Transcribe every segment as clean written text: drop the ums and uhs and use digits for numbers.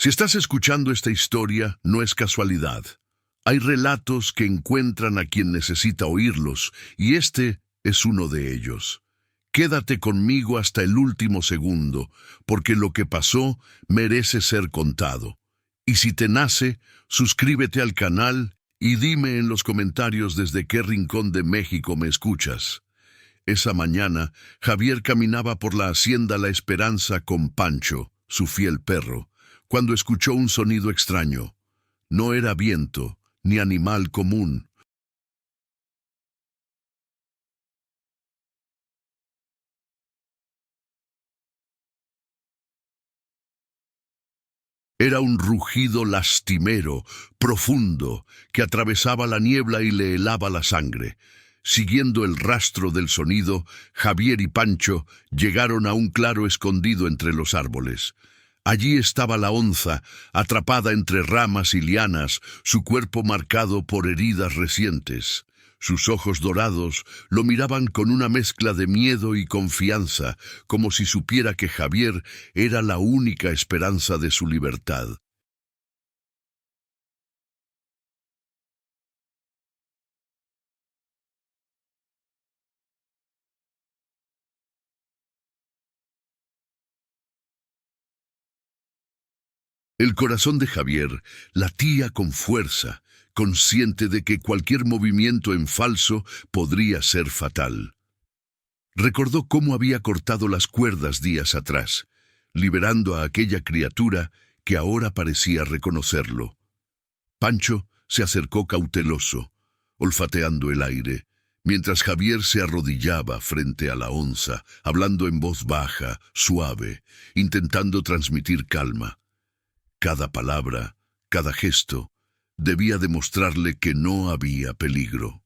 Si estás escuchando esta historia, no es casualidad. Hay relatos que encuentran a quien necesita oírlos, y este es uno de ellos. Quédate conmigo hasta el último segundo, porque lo que pasó merece ser contado. Y si te nace, suscríbete al canal y dime en los comentarios desde qué rincón de México me escuchas. Esa mañana, Javier caminaba por la hacienda La Esperanza con Pancho, su fiel perro, cuando escuchó un sonido extraño. No era viento, ni animal común. Era un rugido lastimero, profundo, que atravesaba la niebla y le helaba la sangre. Siguiendo el rastro del sonido, Javier y Pancho llegaron a un claro escondido entre los árboles. Allí estaba la onza, atrapada entre ramas y lianas, su cuerpo marcado por heridas recientes. Sus ojos dorados lo miraban con una mezcla de miedo y confianza, como si supiera que Javier era la única esperanza de su libertad. El corazón de Javier latía con fuerza, consciente de que cualquier movimiento en falso podría ser fatal. Recordó cómo había cortado las cuerdas días atrás, liberando a aquella criatura que ahora parecía reconocerlo. Pancho se acercó cauteloso, olfateando el aire, mientras Javier se arrodillaba frente a la onza, hablando en voz baja, suave, intentando transmitir calma. Cada palabra, cada gesto, debía demostrarle que no había peligro.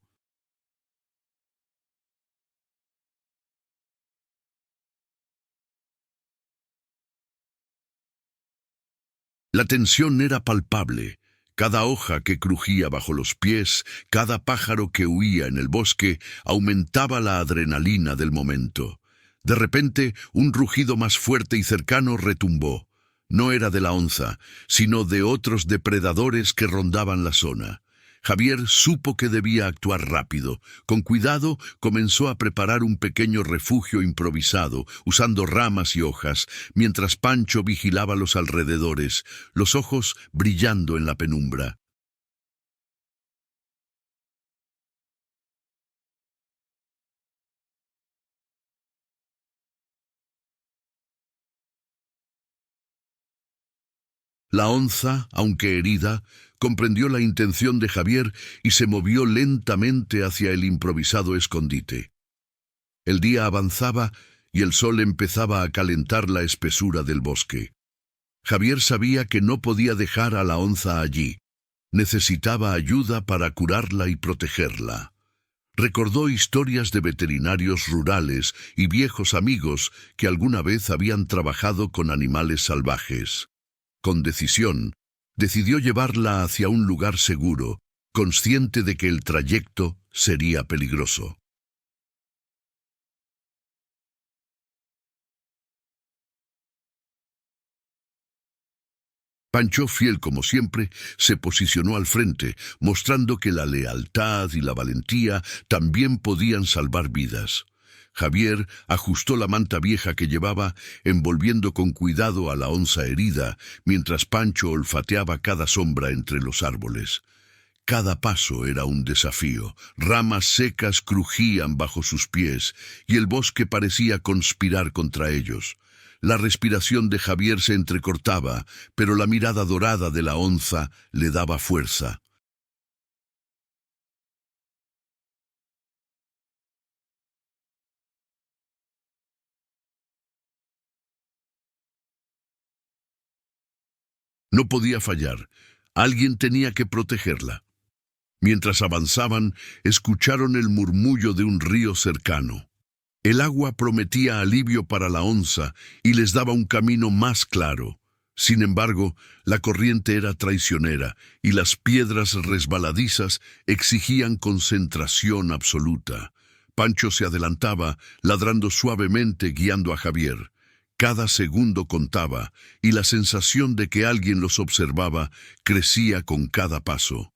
La tensión era palpable. Cada hoja que crujía bajo los pies, cada pájaro que huía en el bosque, aumentaba la adrenalina del momento. De repente, un rugido más fuerte y cercano retumbó. No era de la onza, sino de otros depredadores que rondaban la zona. Javier supo que debía actuar rápido. Con cuidado, comenzó a preparar un pequeño refugio improvisado, usando ramas y hojas, mientras Pancho vigilaba los alrededores, los ojos brillando en la penumbra. La onza, aunque herida, comprendió la intención de Javier y se movió lentamente hacia el improvisado escondite. El día avanzaba y el sol empezaba a calentar la espesura del bosque. Javier sabía que no podía dejar a la onza allí. Necesitaba ayuda para curarla y protegerla. Recordó historias de veterinarios rurales y viejos amigos que alguna vez habían trabajado con animales salvajes. Con decisión, decidió llevarla hacia un lugar seguro, consciente de que el trayecto sería peligroso. Pancho, fiel como siempre, se posicionó al frente, mostrando que la lealtad y la valentía también podían salvar vidas. Javier ajustó la manta vieja que llevaba, envolviendo con cuidado a la onza herida, mientras Pancho olfateaba cada sombra entre los árboles. Cada paso era un desafío. Ramas secas crujían bajo sus pies, y el bosque parecía conspirar contra ellos. La respiración de Javier se entrecortaba, pero la mirada dorada de la onza le daba fuerza. No podía fallar. Alguien tenía que protegerla. Mientras avanzaban, escucharon el murmullo de un río cercano. El agua prometía alivio para la onza y les daba un camino más claro. Sin embargo, la corriente era traicionera y las piedras resbaladizas exigían concentración absoluta. Pancho se adelantaba, ladrando suavemente, guiando a Javier. Cada segundo contaba, y la sensación de que alguien los observaba crecía con cada paso.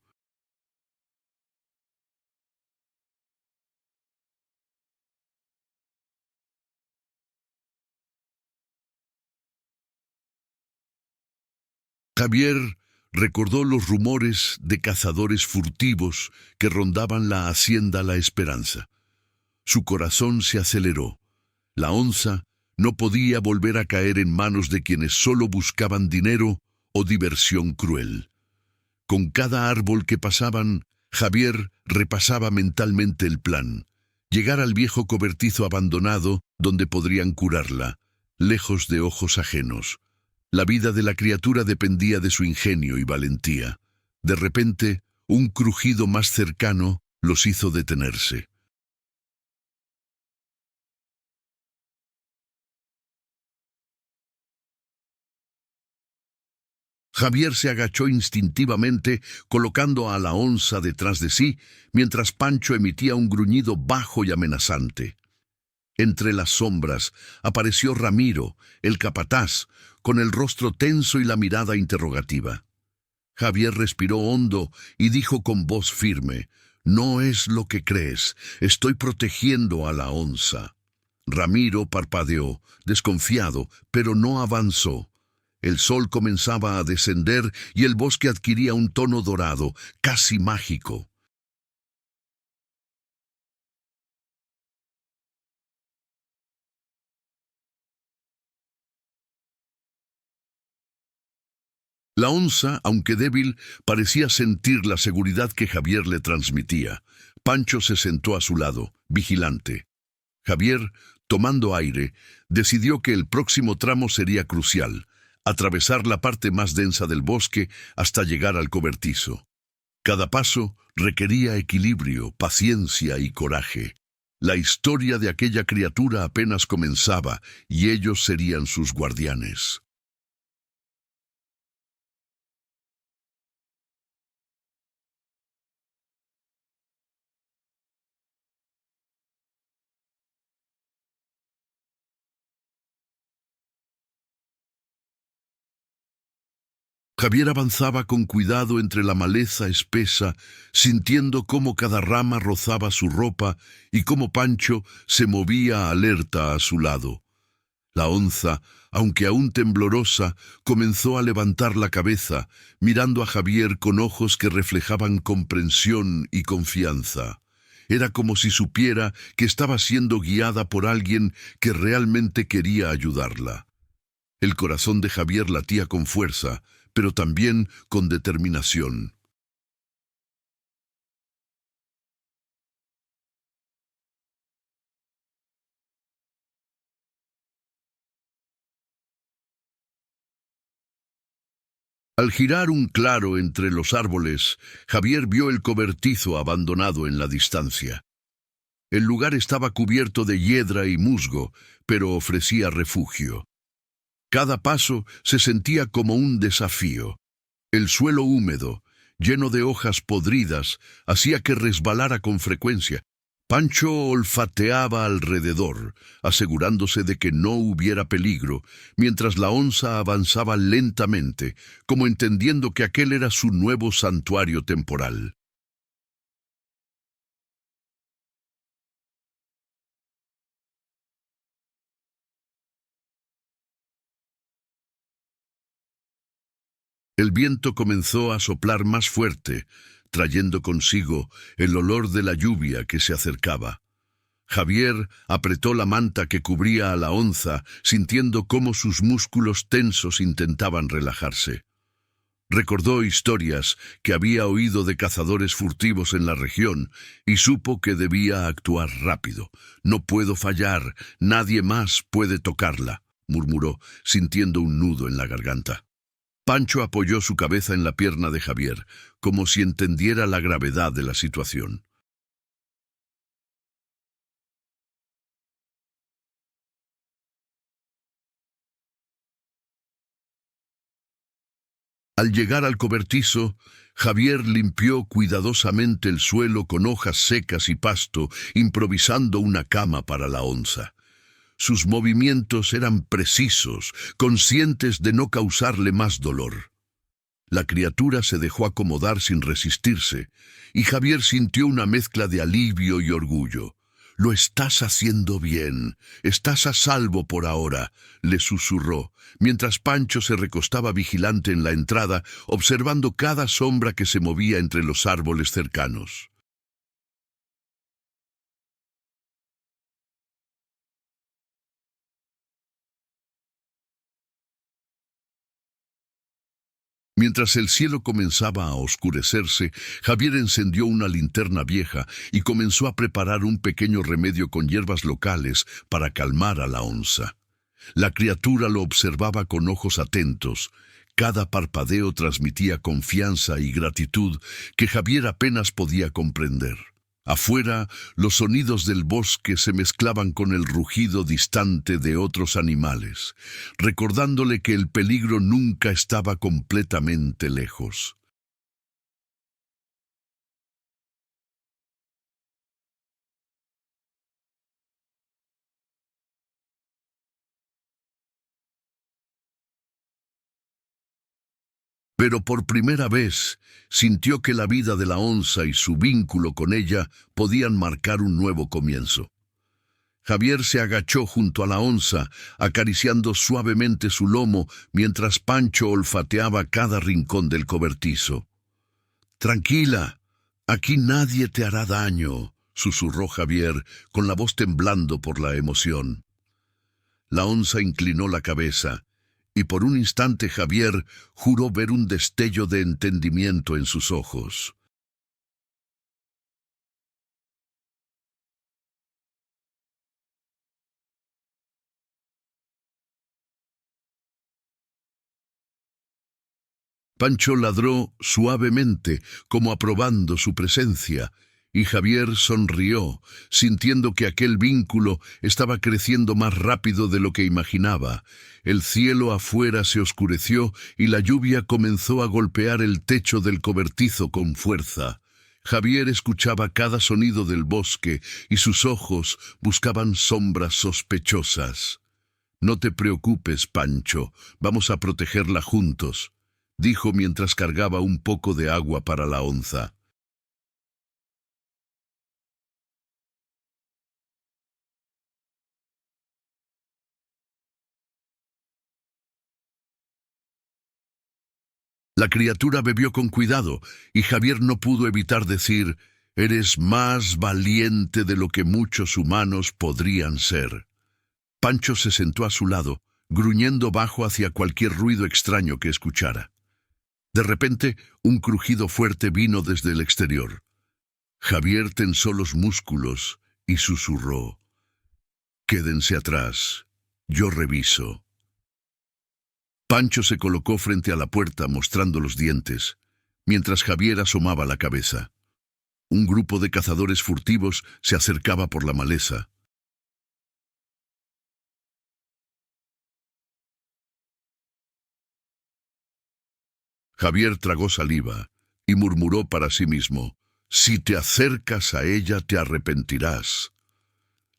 Javier recordó los rumores de cazadores furtivos que rondaban la hacienda La Esperanza. Su corazón se aceleró. La onza no podía volver a caer en manos de quienes solo buscaban dinero o diversión cruel. Con cada árbol que pasaban, Javier repasaba mentalmente el plan: llegar al viejo cobertizo abandonado donde podrían curarla, lejos de ojos ajenos. La vida de la criatura dependía de su ingenio y valentía. De repente, un crujido más cercano los hizo detenerse. Javier se agachó instintivamente, colocando a la onza detrás de sí, mientras Pancho emitía un gruñido bajo y amenazante. Entre las sombras apareció Ramiro, el capataz, con el rostro tenso y la mirada interrogativa. Javier respiró hondo y dijo con voz firme: «No es lo que crees, estoy protegiendo a la onza». Ramiro parpadeó, desconfiado, pero no avanzó. El sol comenzaba a descender y el bosque adquiría un tono dorado, casi mágico. La onza, aunque débil, parecía sentir la seguridad que Javier le transmitía. Pancho se sentó a su lado, vigilante. Javier, tomando aire, decidió que el próximo tramo sería crucial: atravesar la parte más densa del bosque hasta llegar al cobertizo. Cada paso requería equilibrio, paciencia y coraje. La historia de aquella criatura apenas comenzaba y ellos serían sus guardianes. Javier avanzaba con cuidado entre la maleza espesa, sintiendo cómo cada rama rozaba su ropa y cómo Pancho se movía alerta a su lado. La onza, aunque aún temblorosa, comenzó a levantar la cabeza, mirando a Javier con ojos que reflejaban comprensión y confianza. Era como si supiera que estaba siendo guiada por alguien que realmente quería ayudarla. El corazón de Javier latía con fuerza, pero también con determinación. Al girar un claro entre los árboles, Javier vio el cobertizo abandonado en la distancia. El lugar estaba cubierto de hiedra y musgo, pero ofrecía refugio. Cada paso se sentía como un desafío. El suelo húmedo, lleno de hojas podridas, hacía que resbalara con frecuencia. Pancho olfateaba alrededor, asegurándose de que no hubiera peligro, mientras la onza avanzaba lentamente, como entendiendo que aquel era su nuevo santuario temporal. El viento comenzó a soplar más fuerte, trayendo consigo el olor de la lluvia que se acercaba. Javier apretó la manta que cubría a la onza, sintiendo cómo sus músculos tensos intentaban relajarse. Recordó historias que había oído de cazadores furtivos en la región y supo que debía actuar rápido. «No puedo fallar, nadie más puede tocarla», murmuró, sintiendo un nudo en la garganta. Pancho apoyó su cabeza en la pierna de Javier, como si entendiera la gravedad de la situación. Al llegar al cobertizo, Javier limpió cuidadosamente el suelo con hojas secas y pasto, improvisando una cama para la onza. Sus movimientos eran precisos, conscientes de no causarle más dolor. La criatura se dejó acomodar sin resistirse, y Javier sintió una mezcla de alivio y orgullo. «Lo estás haciendo bien, estás a salvo por ahora», le susurró, mientras Pancho se recostaba vigilante en la entrada, observando cada sombra que se movía entre los árboles cercanos. Mientras el cielo comenzaba a oscurecerse, Javier encendió una linterna vieja y comenzó a preparar un pequeño remedio con hierbas locales para calmar a la onza. La criatura lo observaba con ojos atentos. Cada parpadeo transmitía confianza y gratitud que Javier apenas podía comprender. Afuera, los sonidos del bosque se mezclaban con el rugido distante de otros animales, recordándole que el peligro nunca estaba completamente lejos. Pero por primera vez sintió que la vida de la onza y su vínculo con ella podían marcar un nuevo comienzo. Javier se agachó junto a la onza, acariciando suavemente su lomo mientras Pancho olfateaba cada rincón del cobertizo. «Tranquila, aquí nadie te hará daño», susurró Javier, con la voz temblando por la emoción. La onza inclinó la cabeza, y por un instante Javier juró ver un destello de entendimiento en sus ojos. Pancho ladró suavemente, como aprobando su presencia, y Javier sonrió, sintiendo que aquel vínculo estaba creciendo más rápido de lo que imaginaba. El cielo afuera se oscureció y la lluvia comenzó a golpear el techo del cobertizo con fuerza. Javier escuchaba cada sonido del bosque y sus ojos buscaban sombras sospechosas. «No te preocupes, Pancho, vamos a protegerla juntos», dijo mientras cargaba un poco de agua para la onza. La criatura bebió con cuidado, y Javier no pudo evitar decir: «Eres más valiente de lo que muchos humanos podrían ser». Pancho se sentó a su lado, gruñendo bajo hacia cualquier ruido extraño que escuchara. De repente, un crujido fuerte vino desde el exterior. Javier tensó los músculos y susurró: «Quédense atrás, yo reviso». Pancho se colocó frente a la puerta mostrando los dientes, mientras Javier asomaba la cabeza. Un grupo de cazadores furtivos se acercaba por la maleza. Javier tragó saliva y murmuró para sí mismo: «Si te acercas a ella te arrepentirás».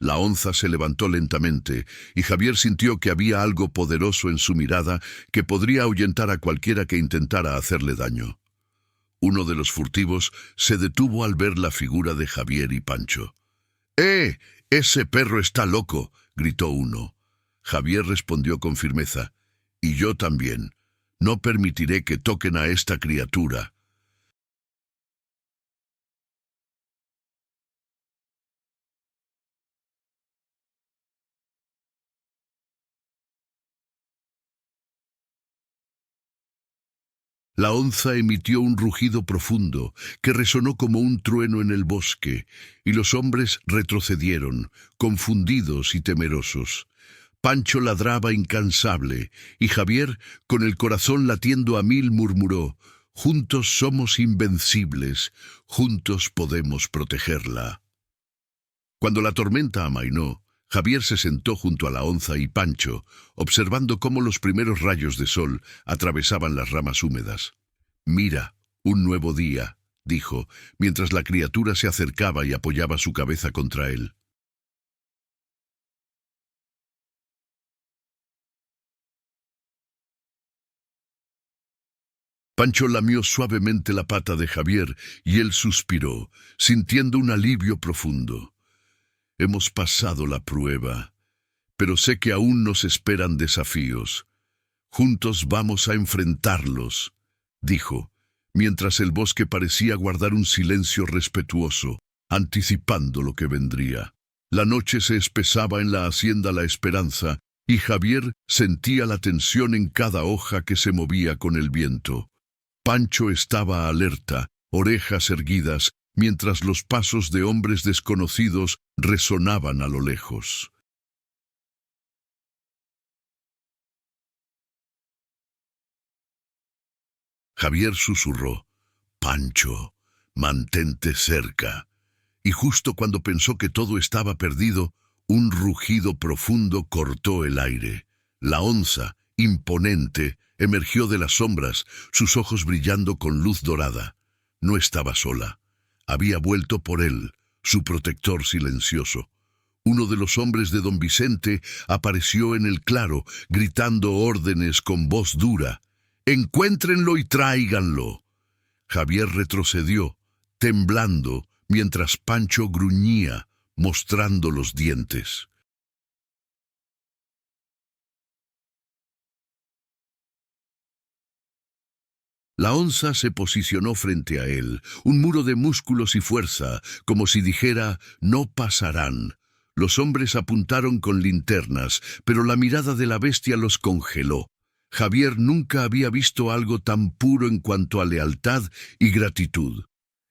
La onza se levantó lentamente, y Javier sintió que había algo poderoso en su mirada que podría ahuyentar a cualquiera que intentara hacerle daño. Uno de los furtivos se detuvo al ver la figura de Javier y Pancho. «¡Eh! ¡Ese perro está loco!», gritó uno. Javier respondió con firmeza: «Y yo también. No permitiré que toquen a esta criatura». La onza emitió un rugido profundo que resonó como un trueno en el bosque, y los hombres retrocedieron, confundidos y temerosos. Pancho ladraba incansable, y Javier, con el corazón latiendo a mil, murmuró: «Juntos somos invencibles, juntos podemos protegerla». Cuando la tormenta amainó, Javier se sentó junto a la onza y Pancho, observando cómo los primeros rayos de sol atravesaban las ramas húmedas. «Mira, un nuevo día», dijo, mientras la criatura se acercaba y apoyaba su cabeza contra él. Pancho lamió suavemente la pata de Javier y él suspiró, sintiendo un alivio profundo. Hemos pasado la prueba, pero sé que aún nos esperan desafíos. Juntos vamos a enfrentarlos, dijo, mientras el bosque parecía guardar un silencio respetuoso, anticipando lo que vendría. La noche se espesaba en la hacienda La Esperanza, y Javier sentía la tensión en cada hoja que se movía con el viento. Pancho estaba alerta, orejas erguidas, mientras los pasos de hombres desconocidos resonaban a lo lejos. Javier susurró, «Pancho, mantente cerca». Y justo cuando pensó que todo estaba perdido, un rugido profundo cortó el aire. La onza, imponente, emergió de las sombras, sus ojos brillando con luz dorada. No estaba sola. Había vuelto por él, su protector silencioso. Uno de los hombres de don Vicente apareció en el claro, gritando órdenes con voz dura. «Encuéntrenlo y tráiganlo». Javier retrocedió, temblando, mientras Pancho gruñía, mostrando los dientes. La onza se posicionó frente a él, un muro de músculos y fuerza, como si dijera, «No pasarán». Los hombres apuntaron con linternas, pero la mirada de la bestia los congeló. Javier nunca había visto algo tan puro en cuanto a lealtad y gratitud.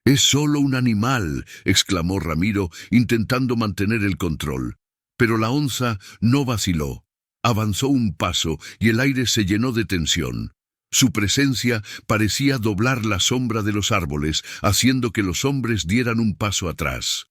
«Es solo un animal», exclamó Ramiro, intentando mantener el control. Pero la onza no vaciló. Avanzó un paso y el aire se llenó de tensión. Su presencia parecía doblar la sombra de los árboles, haciendo que los hombres dieran un paso atrás.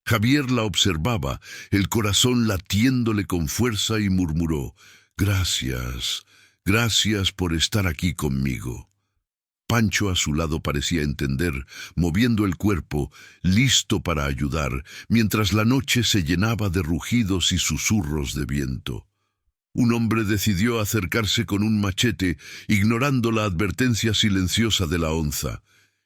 Javier la observaba, el corazón latiéndole con fuerza, y murmuró, «Gracias, gracias por estar aquí conmigo». Pancho a su lado parecía entender, moviendo el cuerpo, listo para ayudar, mientras la noche se llenaba de rugidos y susurros de viento. Un hombre decidió acercarse con un machete, ignorando la advertencia silenciosa de la onza.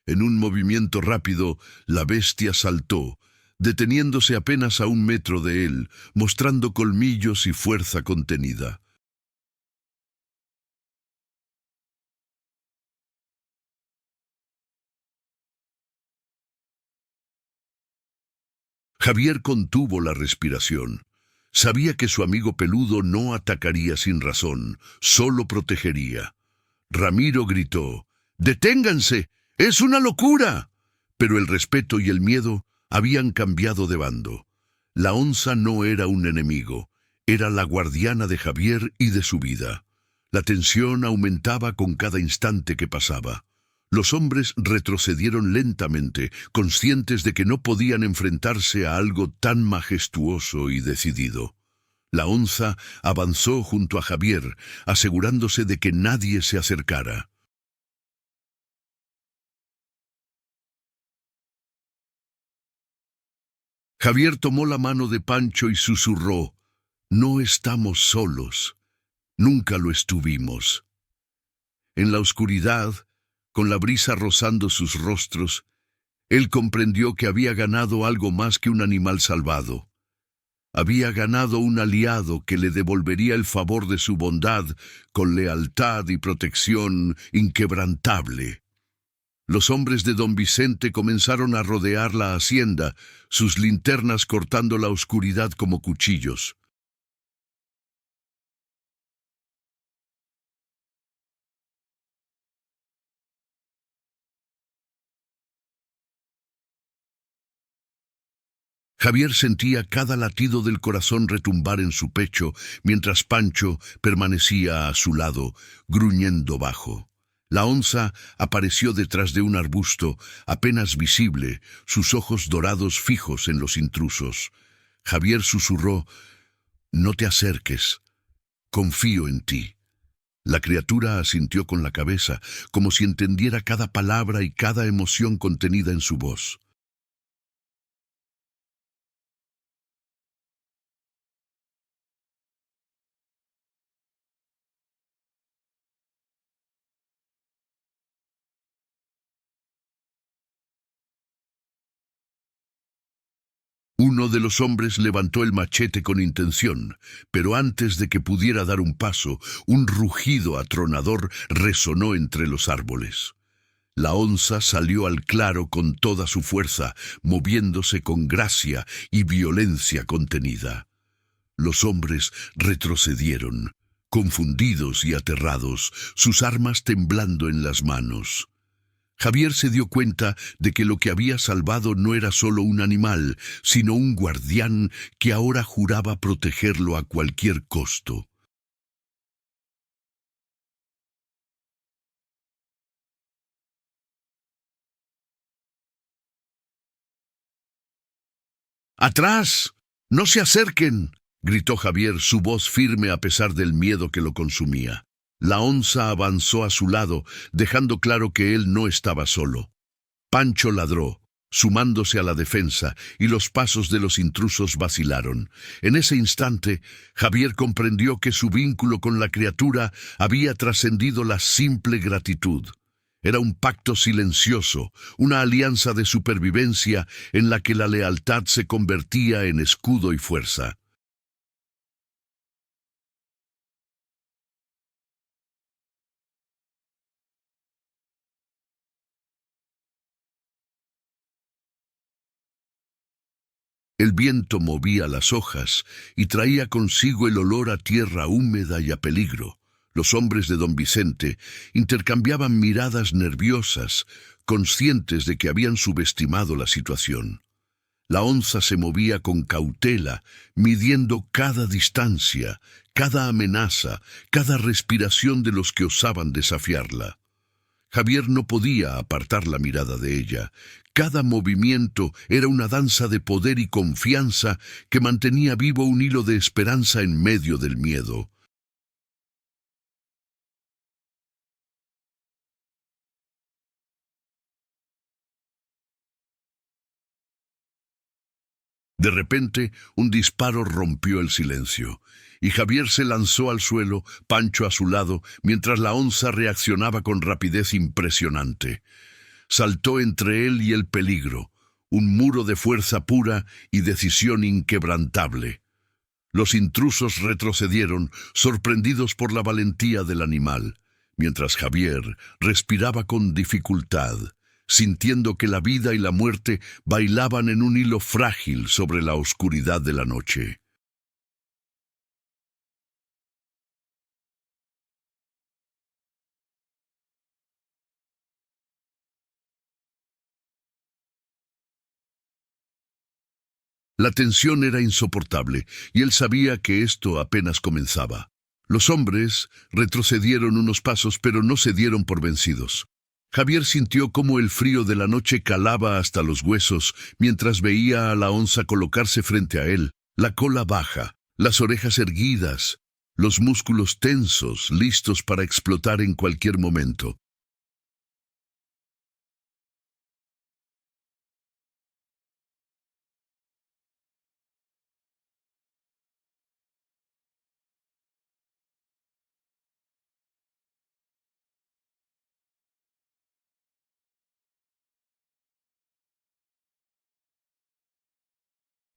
En un movimiento rápido, la bestia saltó, deteniéndose apenas a 1 metro de él, mostrando colmillos y fuerza contenida. Javier contuvo la respiración. Sabía que su amigo peludo no atacaría sin razón, solo protegería. Ramiro gritó, «¡Deténganse! ¡Es una locura!». Pero el respeto y el miedo habían cambiado de bando. La onza no era un enemigo, era la guardiana de Javier y de su vida. La tensión aumentaba con cada instante que pasaba. Los hombres retrocedieron lentamente, conscientes de que no podían enfrentarse a algo tan majestuoso y decidido. La onza avanzó junto a Javier, asegurándose de que nadie se acercara. Javier tomó la mano de Pancho y susurró, «No estamos solos. Nunca lo estuvimos». En la oscuridad, con la brisa rozando sus rostros, él comprendió que había ganado algo más que un animal salvado. Había ganado un aliado que le devolvería el favor de su bondad con lealtad y protección inquebrantable. Los hombres de don Vicente comenzaron a rodear la hacienda, sus linternas cortando la oscuridad como cuchillos. Javier sentía cada latido del corazón retumbar en su pecho, mientras Pancho permanecía a su lado, gruñendo bajo. La onza apareció detrás de un arbusto, apenas visible, sus ojos dorados fijos en los intrusos. Javier susurró, «No te acerques, confío en ti». La criatura asintió con la cabeza, como si entendiera cada palabra y cada emoción contenida en su voz. Uno de los hombres levantó el machete con intención, pero antes de que pudiera dar un paso, un rugido atronador resonó entre los árboles. La onza salió al claro con toda su fuerza, moviéndose con gracia y violencia contenida. Los hombres retrocedieron, confundidos y aterrados, sus armas temblando en las manos. Javier se dio cuenta de que lo que había salvado no era solo un animal, sino un guardián que ahora juraba protegerlo a cualquier costo. ¡Atrás! ¡No se acerquen!, gritó Javier, su voz firme a pesar del miedo que lo consumía. La onza avanzó a su lado, dejando claro que él no estaba solo. Pancho ladró, sumándose a la defensa, y los pasos de los intrusos vacilaron. En ese instante, Javier comprendió que su vínculo con la criatura había trascendido la simple gratitud. Era un pacto silencioso, una alianza de supervivencia en la que la lealtad se convertía en escudo y fuerza. El viento movía las hojas y traía consigo el olor a tierra húmeda y a peligro. Los hombres de don Vicente intercambiaban miradas nerviosas, conscientes de que habían subestimado la situación. La onza se movía con cautela, midiendo cada distancia, cada amenaza, cada respiración de los que osaban desafiarla. Javier no podía apartar la mirada de ella. Cada movimiento era una danza de poder y confianza que mantenía vivo un hilo de esperanza en medio del miedo. De repente, un disparo rompió el silencio, y Javier se lanzó al suelo, Pancho a su lado, mientras la onza reaccionaba con rapidez impresionante. Saltó entre él y el peligro, un muro de fuerza pura y decisión inquebrantable. Los intrusos retrocedieron, sorprendidos por la valentía del animal, mientras Javier respiraba con dificultad, sintiendo que la vida y la muerte bailaban en un hilo frágil sobre la oscuridad de la noche. La tensión era insoportable, y él sabía que esto apenas comenzaba. Los hombres retrocedieron unos pasos, pero no se dieron por vencidos. Javier sintió cómo el frío de la noche calaba hasta los huesos mientras veía a la onza colocarse frente a él, la cola baja, las orejas erguidas, los músculos tensos, listos para explotar en cualquier momento.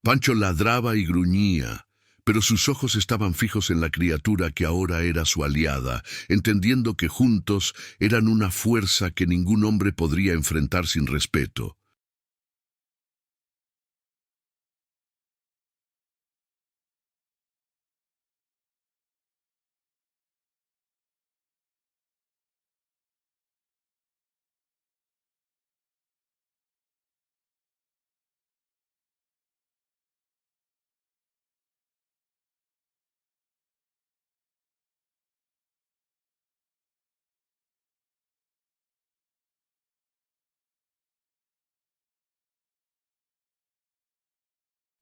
Pancho ladraba y gruñía, pero sus ojos estaban fijos en la criatura que ahora era su aliada, entendiendo que juntos eran una fuerza que ningún hombre podría enfrentar sin respeto.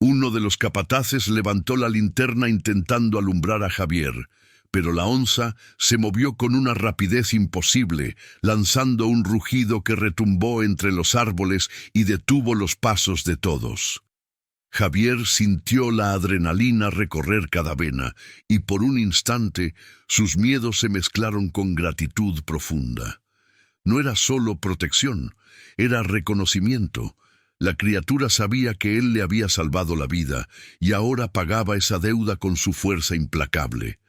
Uno de los capataces levantó la linterna intentando alumbrar a Javier, pero la onza se movió con una rapidez imposible, lanzando un rugido que retumbó entre los árboles y detuvo los pasos de todos. Javier sintió la adrenalina recorrer cada vena, y por un instante sus miedos se mezclaron con gratitud profunda. No era solo protección, era reconocimiento. La criatura sabía que él le había salvado la vida y ahora pagaba esa deuda con su fuerza implacable.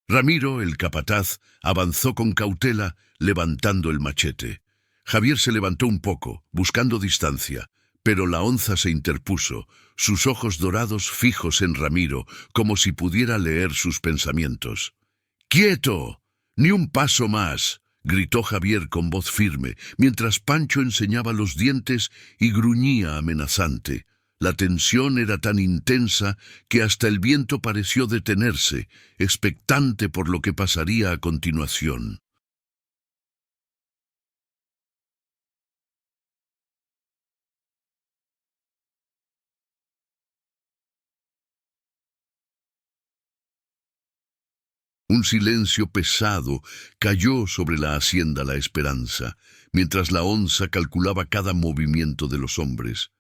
Ramiro, el capataz, avanzó con cautela, levantando el machete. Javier se levantó un poco, buscando distancia, pero la onza se interpuso, sus ojos dorados fijos en Ramiro, como si pudiera leer sus pensamientos. ¡Quieto! ¡Ni un paso más!, gritó Javier con voz firme, mientras Pancho enseñaba los dientes y gruñía amenazante. La tensión era tan intensa que hasta el viento pareció detenerse, expectante por lo que pasaría a continuación. Un silencio pesado cayó sobre la hacienda La Esperanza, mientras la onza calculaba cada movimiento de los hombres.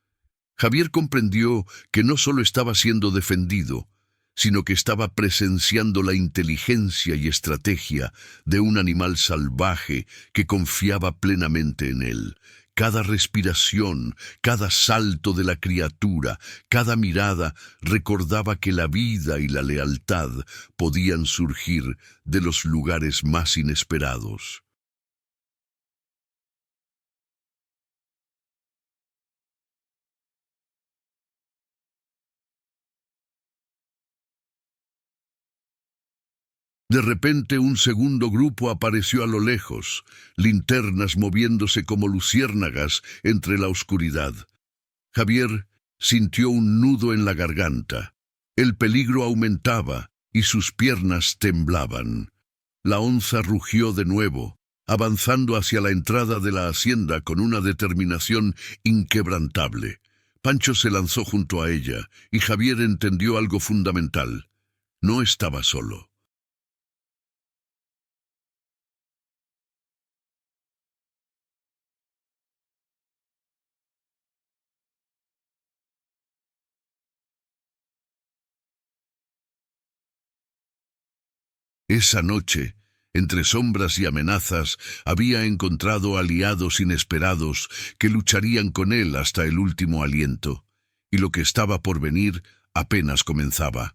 Javier comprendió que no solo estaba siendo defendido, sino que estaba presenciando la inteligencia y estrategia de un animal salvaje que confiaba plenamente en él. Cada respiración, cada salto de la criatura, cada mirada recordaba que la vida y la lealtad podían surgir de los lugares más inesperados. De repente un segundo grupo apareció a lo lejos, linternas moviéndose como luciérnagas entre la oscuridad. Javier sintió un nudo en la garganta. El peligro aumentaba y sus piernas temblaban. La onza rugió de nuevo, avanzando hacia la entrada de la hacienda con una determinación inquebrantable. Pancho se lanzó junto a ella y Javier entendió algo fundamental. No estaba solo. Esa noche, entre sombras y amenazas, había encontrado aliados inesperados que lucharían con él hasta el último aliento, y lo que estaba por venir apenas comenzaba.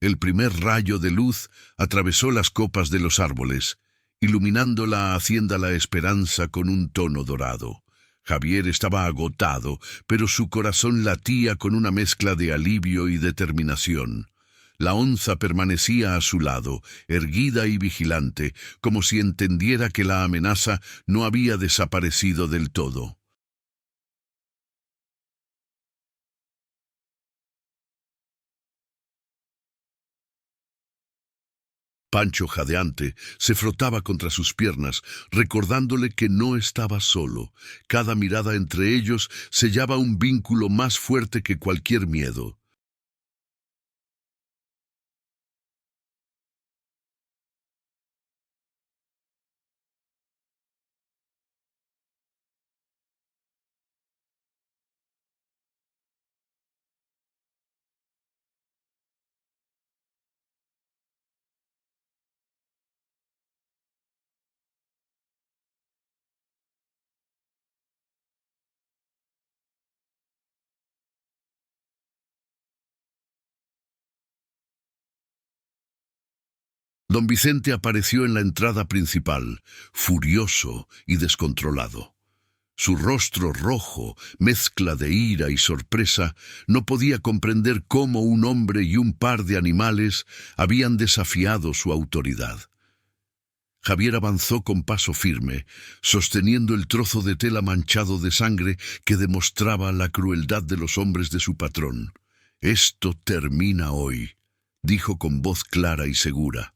El primer rayo de luz atravesó las copas de los árboles, iluminando la hacienda La Esperanza con un tono dorado. Javier estaba agotado, pero su corazón latía con una mezcla de alivio y determinación. La onza permanecía a su lado, erguida y vigilante, como si entendiera que la amenaza no había desaparecido del todo. Pancho, jadeante, se frotaba contra sus piernas, recordándole que no estaba solo. Cada mirada entre ellos sellaba un vínculo más fuerte que cualquier miedo. Don Vicente apareció en la entrada principal, furioso y descontrolado. Su rostro rojo, mezcla de ira y sorpresa, no podía comprender cómo un hombre y un par de animales habían desafiado su autoridad. Javier avanzó con paso firme, sosteniendo el trozo de tela manchado de sangre que demostraba la crueldad de los hombres de su patrón. «Esto termina hoy», dijo con voz clara y segura.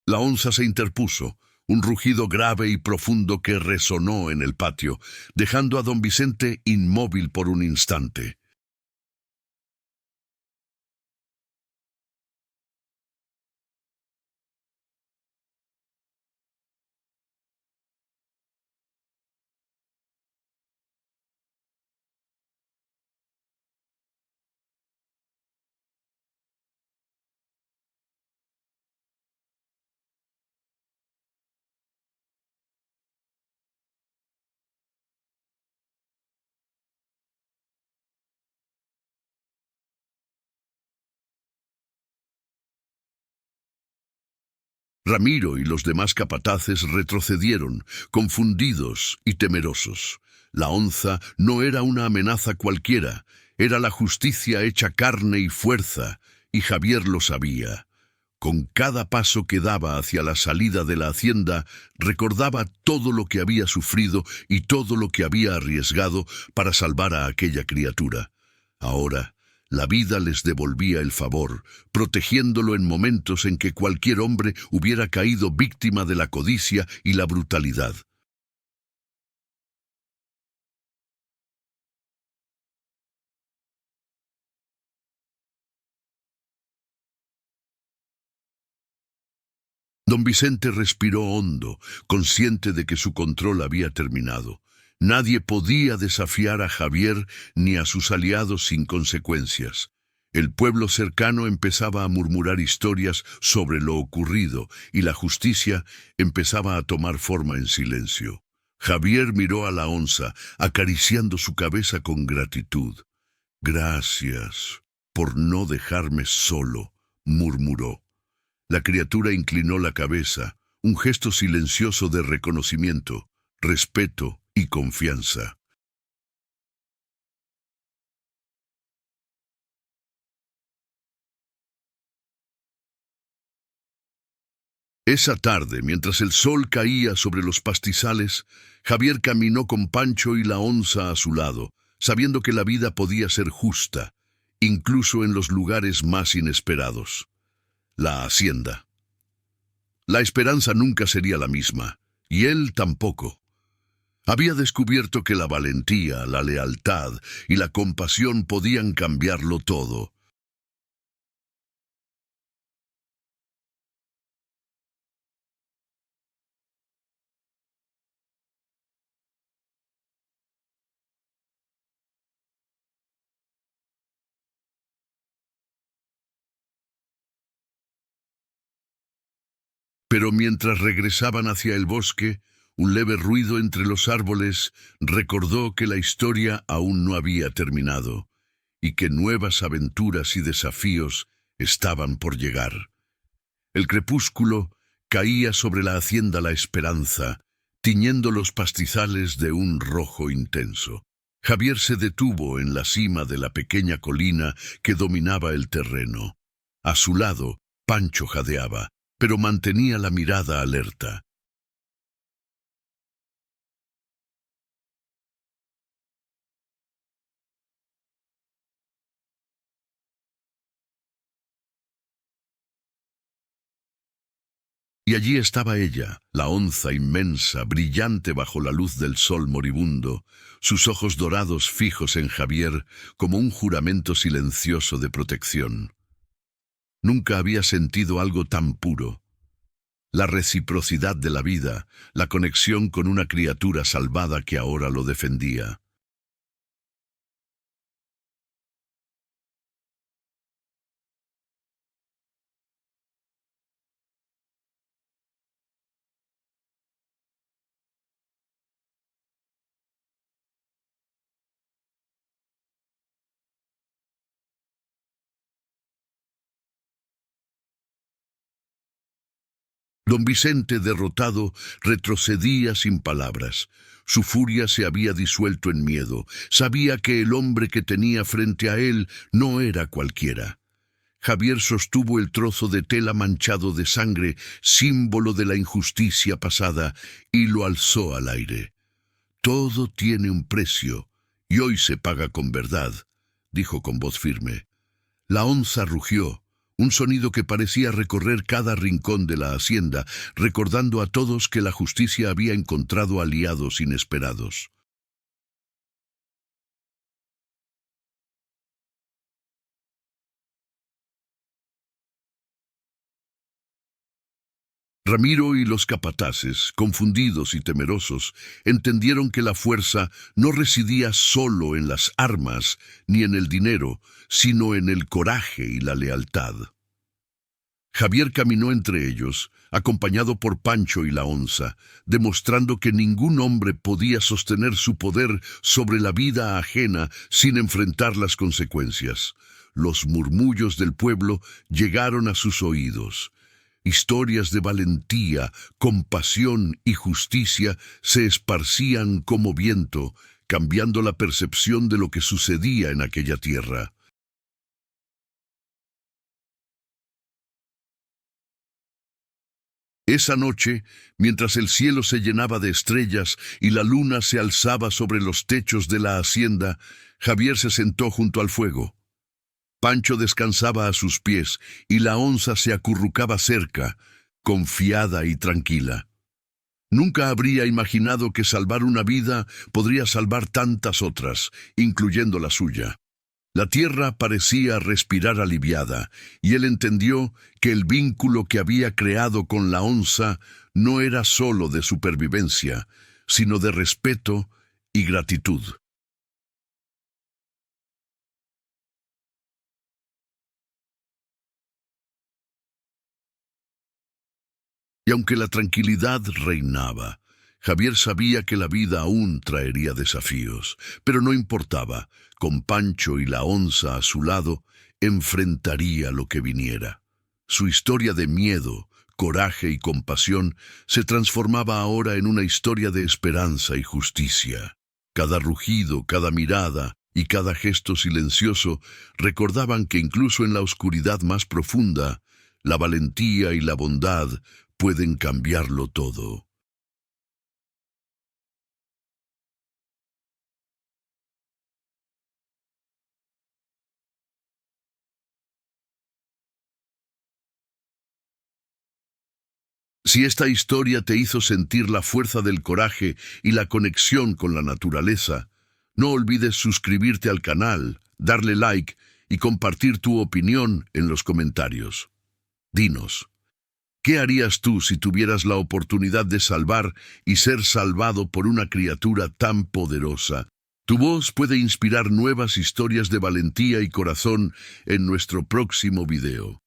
La onza se interpuso, un rugido grave y profundo que resonó en el patio, dejando a don Vicente inmóvil por un instante. Ramiro y los demás capataces retrocedieron, confundidos y temerosos. La onza no era una amenaza cualquiera, era la justicia hecha carne y fuerza, y Javier lo sabía. Con cada paso que daba hacia la salida de la hacienda, recordaba todo lo que había sufrido y todo lo que había arriesgado para salvar a aquella criatura. Ahora, la vida les devolvía el favor, protegiéndolo en momentos en que cualquier hombre hubiera caído víctima de la codicia y la brutalidad. Don Vicente respiró hondo, consciente de que su control había terminado. Nadie podía desafiar a Javier ni a sus aliados sin consecuencias. El pueblo cercano empezaba a murmurar historias sobre lo ocurrido y la justicia empezaba a tomar forma en silencio. Javier miró a la onza, acariciando su cabeza con gratitud. «Gracias por no dejarme solo», murmuró. La criatura inclinó la cabeza, un gesto silencioso de reconocimiento, respeto y confianza. Esa tarde, mientras el sol caía sobre los pastizales, Javier caminó con Pancho y la onza a su lado, sabiendo que la vida podía ser justa, incluso en los lugares más inesperados. La hacienda. La esperanza nunca sería la misma, y él tampoco. Había descubierto que la valentía, la lealtad y la compasión podían cambiarlo todo. Pero mientras regresaban hacia el bosque, un leve ruido entre los árboles recordó que la historia aún no había terminado y que nuevas aventuras y desafíos estaban por llegar. El crepúsculo caía sobre la hacienda La Esperanza, tiñendo los pastizales de un rojo intenso. Javier se detuvo en la cima de la pequeña colina que dominaba el terreno. A su lado, Pancho jadeaba, pero mantenía la mirada alerta. Y allí estaba ella, la onza inmensa, brillante bajo la luz del sol moribundo, sus ojos dorados fijos en Javier como un juramento silencioso de protección. Nunca había sentido algo tan puro. La reciprocidad de la vida, la conexión con una criatura salvada que ahora lo defendía. Don Vicente, derrotado, retrocedía sin palabras. Su furia se había disuelto en miedo. Sabía que el hombre que tenía frente a él no era cualquiera. Javier sostuvo el trozo de tela manchado de sangre, símbolo de la injusticia pasada, y lo alzó al aire. «Todo tiene un precio, y hoy se paga con verdad», dijo con voz firme. La onza rugió, un sonido que parecía recorrer cada rincón de la hacienda, recordando a todos que la justicia había encontrado aliados inesperados. Ramiro y los capataces, confundidos y temerosos, entendieron que la fuerza no residía solo en las armas ni en el dinero, sino en el coraje y la lealtad. Javier caminó entre ellos, acompañado por Pancho y la onza, demostrando que ningún hombre podía sostener su poder sobre la vida ajena sin enfrentar las consecuencias. Los murmullos del pueblo llegaron a sus oídos. Historias de valentía, compasión y justicia se esparcían como viento, cambiando la percepción de lo que sucedía en aquella tierra. Esa noche, mientras el cielo se llenaba de estrellas y la luna se alzaba sobre los techos de la hacienda, Javier se sentó junto al fuego. Pancho descansaba a sus pies y la onza se acurrucaba cerca, confiada y tranquila. Nunca habría imaginado que salvar una vida podría salvar tantas otras, incluyendo la suya. La tierra parecía respirar aliviada, y él entendió que el vínculo que había creado con la onza no era solo de supervivencia, sino de respeto y gratitud. Y aunque la tranquilidad reinaba, Javier sabía que la vida aún traería desafíos, pero no importaba, con Pancho y la onza a su lado, enfrentaría lo que viniera. Su historia de miedo, coraje y compasión se transformaba ahora en una historia de esperanza y justicia. Cada rugido, cada mirada y cada gesto silencioso recordaban que incluso en la oscuridad más profunda, la valentía y la bondad pueden cambiarlo todo. Si esta historia te hizo sentir la fuerza del coraje y la conexión con la naturaleza, no olvides suscribirte al canal, darle like y compartir tu opinión en los comentarios. Dinos, ¿qué harías tú si tuvieras la oportunidad de salvar y ser salvado por una criatura tan poderosa? Tu voz puede inspirar nuevas historias de valentía y corazón en nuestro próximo video.